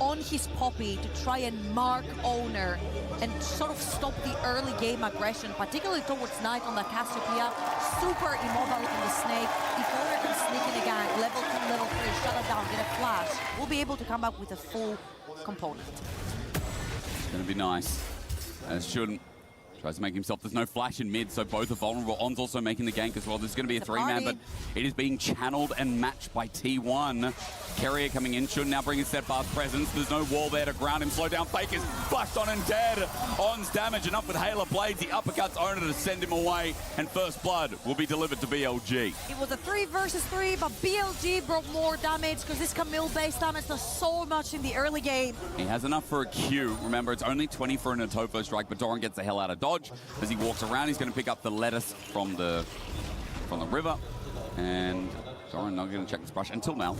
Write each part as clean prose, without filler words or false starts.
on his Poppy to try and mark Owner and sort of stop the early game aggression, particularly towards Knight on the Cassiopeia. Super immobile on the Snake. If Owner can sneak in a gang, level 2, level 3, shut it down, get a flash, we'll be able to come up with a full component. It's going to be nice. As Shun tries to make himself, there's no flash in mid, so both are vulnerable. On's also making the gank as well. This is going to be a three-man, but it is being channeled and matched by T1. Carrier coming in, Shun now bringing steadfast presence. There's no wall there to ground him, slow down. Fake is flushed on and dead. On's damage enough with Halo Blades. He uppercuts Owner to send him away, and first blood will be delivered to BLG. It was a 3 versus 3, but BLG brought more damage because this Camille-based damage does so much in the early game. He has enough for a Q. Remember, it's only 20 for an Atofo strike, but Doran gets the hell out of dodge. As he walks around, he's going to pick up the lettuce from the river, and Doran not going to check this brush until now.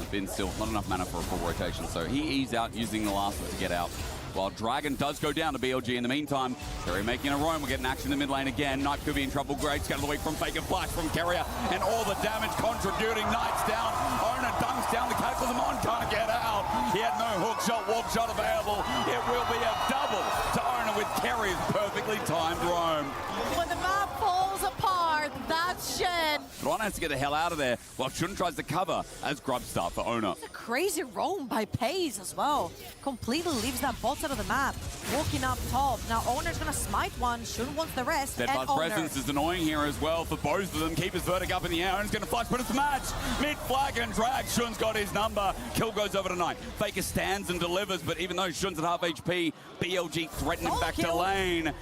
Been still not enough mana for a full rotation, so he eased out using the last one to get out. While Dragon does go down to BLG in the meantime. Terry making a roam. We're getting action in the mid lane again. Knight could be in trouble. Great scatter the weak from Fake and Flash from Carrier, and all the damage contributing. Knight's down. Owner dunks down the Cataclysm on. Can't get out. He had no hook shot, walk shot available. It will be a double to Owner with Carrier's perfectly timed roam. When the map falls apart, that's Shen. Ron has to get the hell out of there while Shun tries to cover as grub start for Owner. It's a crazy roam by Paze as well. Completely leaves that bot side of the map. Walking up top. Now Owner's gonna smite one. Shun wants the rest. Steadfast presence is annoying here as well for both of them. Keep his verdict up in the air. Owner's gonna flash, but it's a match. Mid flag and drag. Shun's got his number. Kill goes over to Knight. Faker stands and delivers, but even though Shun's at half HP, BLG threaten him back to lane.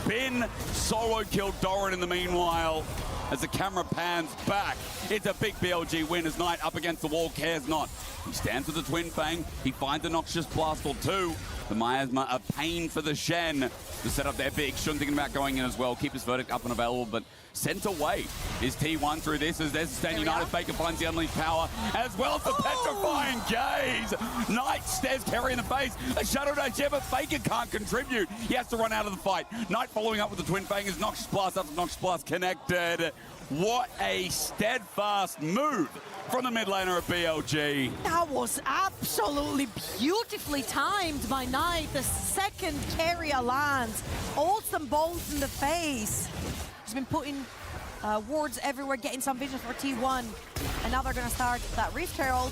Bin solo killed Doran in the meanwhile. As the camera pans back, it's a big BLG win as Knight up against the wall cares not. He stands with the Twin Fang. He finds a Noxious Blast or two. The Miasma, a pain for the Shen to set up their big. Shun thinking about going in as well. Keep his verdict up and available, but sent away is T1 through this as there's Stand United. Faker finds the unleashed power as well as the petrifying gaze. Knight stares Kerry in the face. A Shadow Dash, yeah, but Faker can't contribute. He has to run out of the fight. Knight following up with the Twin Fang is Noxious Blast after Noxious Blast connected. What a steadfast move from the mid laner of BLG. That was absolutely beautifully timed by Knight. The second carrier lands. Ults them both in the face. He's been putting wards everywhere, getting some vision for T1. And now they're going to start that Rift Herald.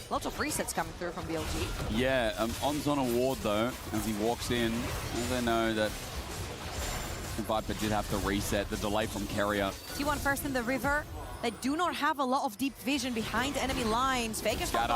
Lots of resets coming through from BLG. Yeah, On's on a ward though, as he walks in. And they know that Viper did have to reset. The delay from Carrier. T1 first in the river. They do not have a lot of deep vision behind enemy lines. Faker's not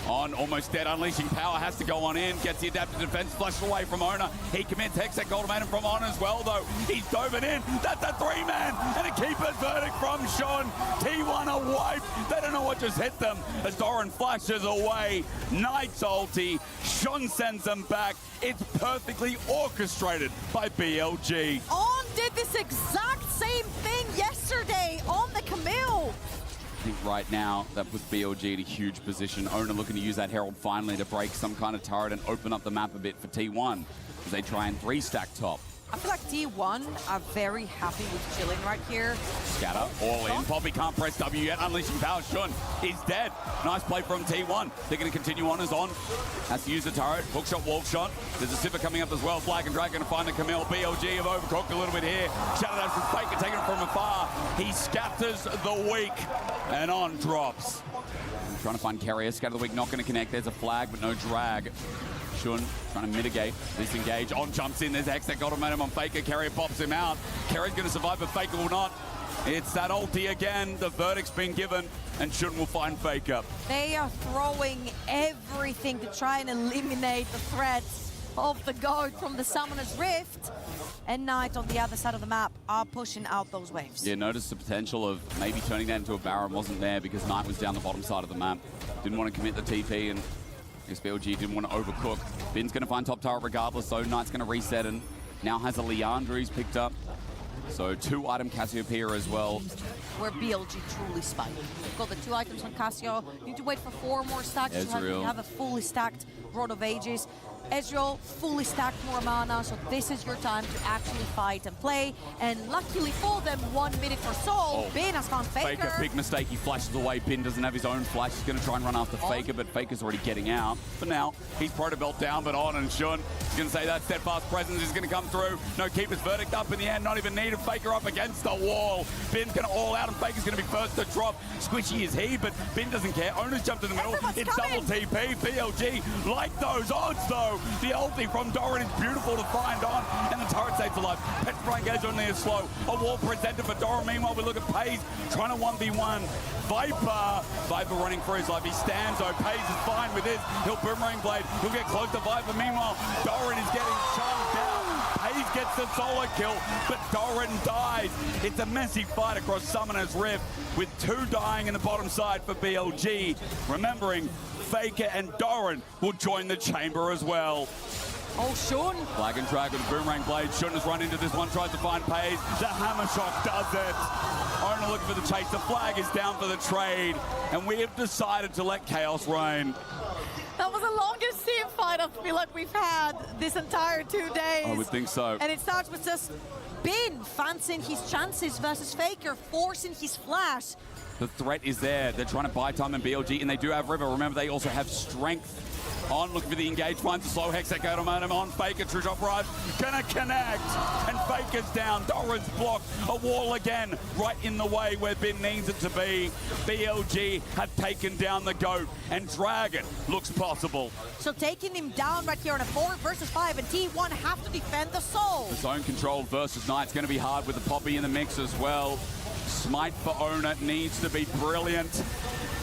on, almost dead. Unleashing power has to go on in. Gets the adaptive defense flushed away from Owner. He commits Hextech Ultimatum from On as well, though. He's dove it in. That's a three-man and a keeper's verdict from Shun. T1 are wiped. They don't know what just hit them as Doran flashes away. Knight's ulti. Shun sends them back. It's perfectly orchestrated by BLG. On did this exact same thing yesterday on the Camille. I think right now that puts BLG in a huge position. Owner looking to use that Herald finally to break some kind of turret and open up the map a bit for T1 as they try and three-stack top. I feel like T1 are very happy with chilling right here. Scatter, all in. Poppy can't press W yet. Unleashing power. Shun, he's dead. Nice play from T1. They're going to continue on as On. Has to use the turret. Hookshot, wall shot. There's a Sipper coming up as well. Flag and Drag going to find the Camille. BLG have overcooked a little bit here. Shadow Dash from Faker taking it from afar. He scatters the weak and On drops. Trying to find Carrier. Scatter the weak, not going to connect. There's a flag, but no drag. Shun trying to mitigate this engage. On jumps in. There's Hextech Ultimatum on Faker. Carrier pops him out. Carrier's going to survive, but Faker will not. It's that ulti again. The verdict's been given, and Shun will find Faker. They are throwing everything to try and eliminate the threat of the guard from the Summoner's Rift. And Knight on the other side of the map are pushing out those waves. Yeah, notice the potential of maybe turning that into a Baron wasn't there because Knight was down the bottom side of the map. Didn't want to commit the TP, and I guess BLG didn't want to overcook. Bin's going to find top turret regardless, so Knight's going to reset and now has a Leandra he's picked up. So 2-item Cassiopeia as well. Where BLG truly spiked. We've got the 2 items on Cassio. You need to wait for 4 more stacks to have a fully stacked Rod of Ages. Ezreal fully stacked more mana, so this is your time to actually fight and play. And luckily for them, 1 minute for Soul. Bin has found Faker. Big mistake. He flashes away. Bin doesn't have his own flash. He's going to try and run after Faker, but Faker's already getting out. For now, he's Protobelt down, but on, and Shun is going to say that steadfast presence is going to come through. No Keeper's Verdict up in the end. Not even needed. Faker up against the wall. Bin's going to all out, and Faker's going to be first to drop. Squishy is he, but Bin doesn't care. Owner's jumped in the middle. It's double TP. BLG like those odds, though. The ulti from Doran is beautiful to find on, and the turret stays alive. Petrifying Gauge only is slow. A wall presented for Doran. Meanwhile, we look at Pays trying to 1v1 Viper running for his life. He stands, though. Pays is fine with this. He'll Boomerang Blade. He'll get close to Viper. Meanwhile, Doran is getting chunked down. Pays gets the solo kill, but Doran dies. It's a messy fight across Summoner's Rift, with 2 dying in the bottom side for BLG. Remembering, Faker and Doran will join the chamber as well. Oh, Shun. Flag and drag with a Boomerang Blade. Shun has run into this one, tries to find Pays. The Hammer Shock does it. Owner looking for the chase. The flag is down for the trade, and we have decided to let chaos reign. That was the longest team fight I feel like we've had this entire 2 days. I would think so. And it starts with just Bin fancying his chances versus Faker, forcing his flash. The threat is there. They're trying to buy time in BLG, and they do have River. Remember, they also have Strength. On, looking for the engage, finds the slow Hex Echo momentum on Faker. True Shot Barrage gonna connect, and Faker's down. Doran's blocked. A wall again, right in the way where Bin needs it to be. BLG have taken down the GOAT, and Dragon looks possible. So taking him down right here on a 4 versus 5, and T1 have to defend the Soul. Zone control versus Knight's gonna be hard with the Poppy in the mix as well. Smite for Owner needs to be brilliant.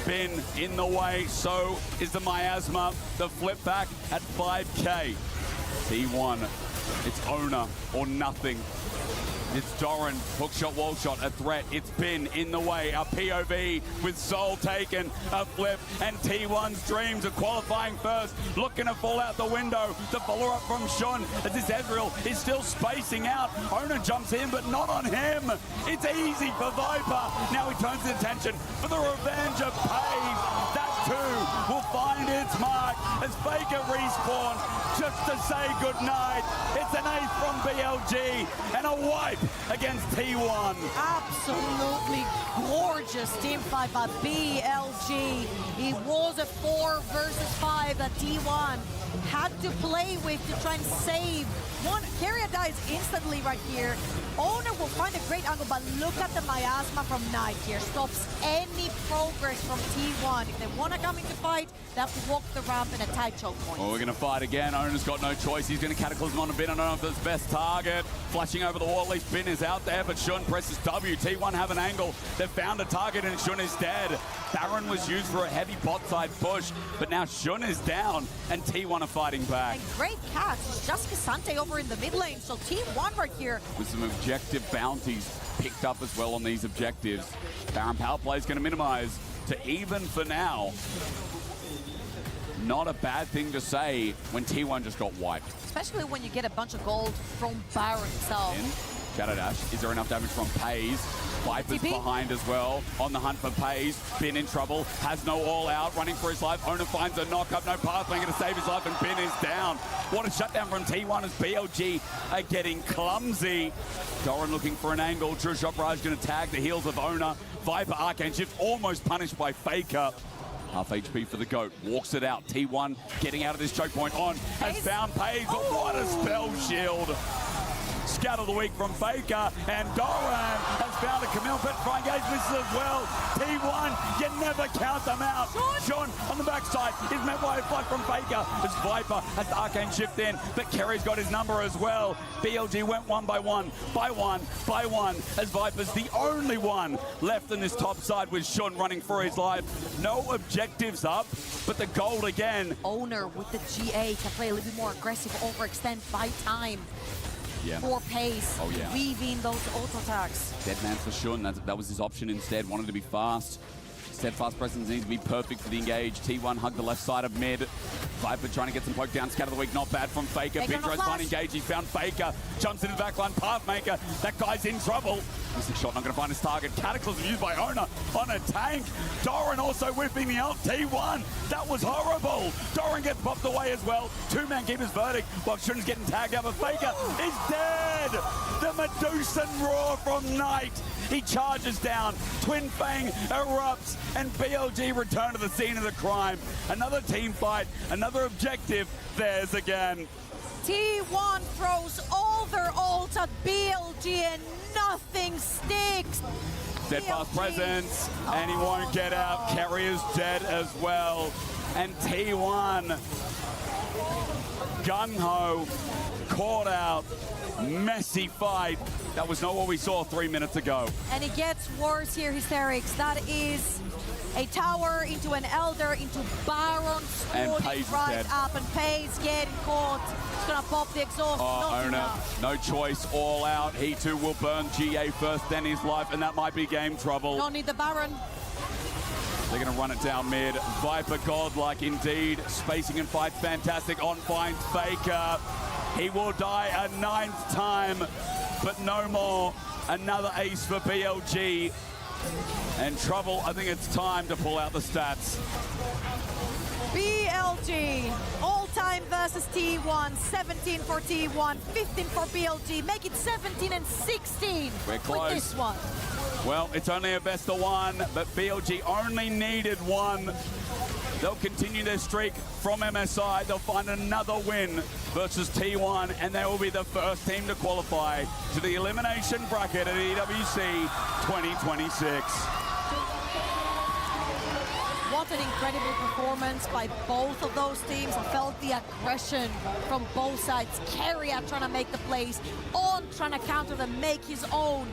Bin in the way, so is the Miasma. The flip back at 5K. T1, it's Owner or nothing. It's Doran, hook shot, wall shot, a threat. It's Bin in the way. A POV with Soul taken, a flip, and T1's dreams of qualifying first. Looking to fall out the window. The follow-up from Shun as this Ezreal is still spacing out. Owner jumps in, but not on him. It's easy for Viper. Now he turns his attention for the revenge of Pays. That too will find its mark as Faker respawn just to say goodnight. It's an ace from BLG and a wipe against T1. Absolutely gorgeous team fight by BLG. It was a 4 versus 5 that T1 had to play with to try and save one. Carrier dies instantly right here. Owner will find a great angle, but look at the Miasma from Knight here. Stops any progress from T1. If they want to come into fight, they have to walk the ramp in a tight choke point. Oh, we're going to fight again. Owner's got no choice. He's going to Cataclysm on a Bin. I don't know if that's best target. Flashing over the wall, at least Bin is out there, but Shun presses W. T1 have an angle. They've found a target, and Shun is dead. Baron was used for a heavy bot side push, but now Shun is down, and T1 are fighting back. And great catch. Just Casante over in the mid lane, so T1 right here. With some objective bounties picked up as well on these objectives. Baron power play is going to minimize to even for now. Not a bad thing to say when T1 just got wiped. Especially when you get a bunch of gold from Baron himself. Shadow Dash. Is there enough damage from Pays? Viper's behind as well. On the hunt for Pays. Bin in trouble. Has no all out. Running for his life. Owner finds a knock up. No pathway. Going to save his life. And Bin is down. What a shutdown from T1 as BLG are getting clumsy. Doran looking for an angle. True Shot Barrage going to tag the heels of Owner. Viper Arcane Shift almost punished by Faker. Half HP for the GOAT. Walks it out. T1 getting out of this choke point on. Has found Pays. But what a spell shield. Scout of the week from Faker, and Doran has found a Camille Petrifying Gauge misses as well. T1, you never count them out. Sean on the backside is met by a flight from Faker as Viper has the Arcane Shift in, but Kerry's got his number as well. BLG went one by one, as Viper's the only one left in this top side with Sean running for his life. No objectives up, but the gold again. Owner with the GA can play a little bit more aggressive, overextend, buy time. Yeah. For pace, weaving those auto attacks. Dead man for Shun, that was his option instead. Wanted to be fast. Steadfast presence needs to be perfect for the engage. T1 hugged the left side of mid. Viper trying to get some poke down. Scatter the weak, not bad from Faker. Bidro's trying to engage. He found Faker. Jumps into the backline. Pathmaker. That guy's in trouble. Missing shot, not going to find his target. Cataclysm used by Owner on a tank. Doran also whipping the ult. T1. That was horrible. Doran gets popped away as well. Two-man keeper's verdict while Shun's getting tagged out. But Faker is dead. The Medusan roar from Knight. He charges down. Twin Fang erupts. And BLG return to the scene of the crime. Another team fight. Another objective. Theirs again. T1 throws all their ult at BLG and nothing sticks. Steadfast presence, and he won't get out. Carrier's dead as well. And T1, gung-ho, caught out, messy fight. That was not what we saw 3 minutes ago. And it gets worse here, Hysterics. That is a tower into an Elder, into Baron, Paige right dead. up, and Paige getting caught. He's gonna pop the exhaust. Not Owner, enough. no choice, all out. He too will burn GA first, then his life, and that might be game trouble. Don't need the Baron. They're going to run it down mid. Viper godlike indeed. Spacing and fight fantastic. On finds Faker. He will die a 9th time, but no more. Another ace for BLG. And trouble, I think it's time to pull out the stats. BLG, all-time versus T1, 17 for T1, 15 for BLG. Make it 17 and 16 We're close. with this one. Well, it's only a best of one, but BLG only needed one. They'll continue their streak from MSI. They'll find another win versus T1, and they will be the first team to qualify to the elimination bracket at EWC 2026. What an incredible performance by both of those teams. I felt the aggression from both sides. Carrier trying to make the plays, On trying to counter them, make his own.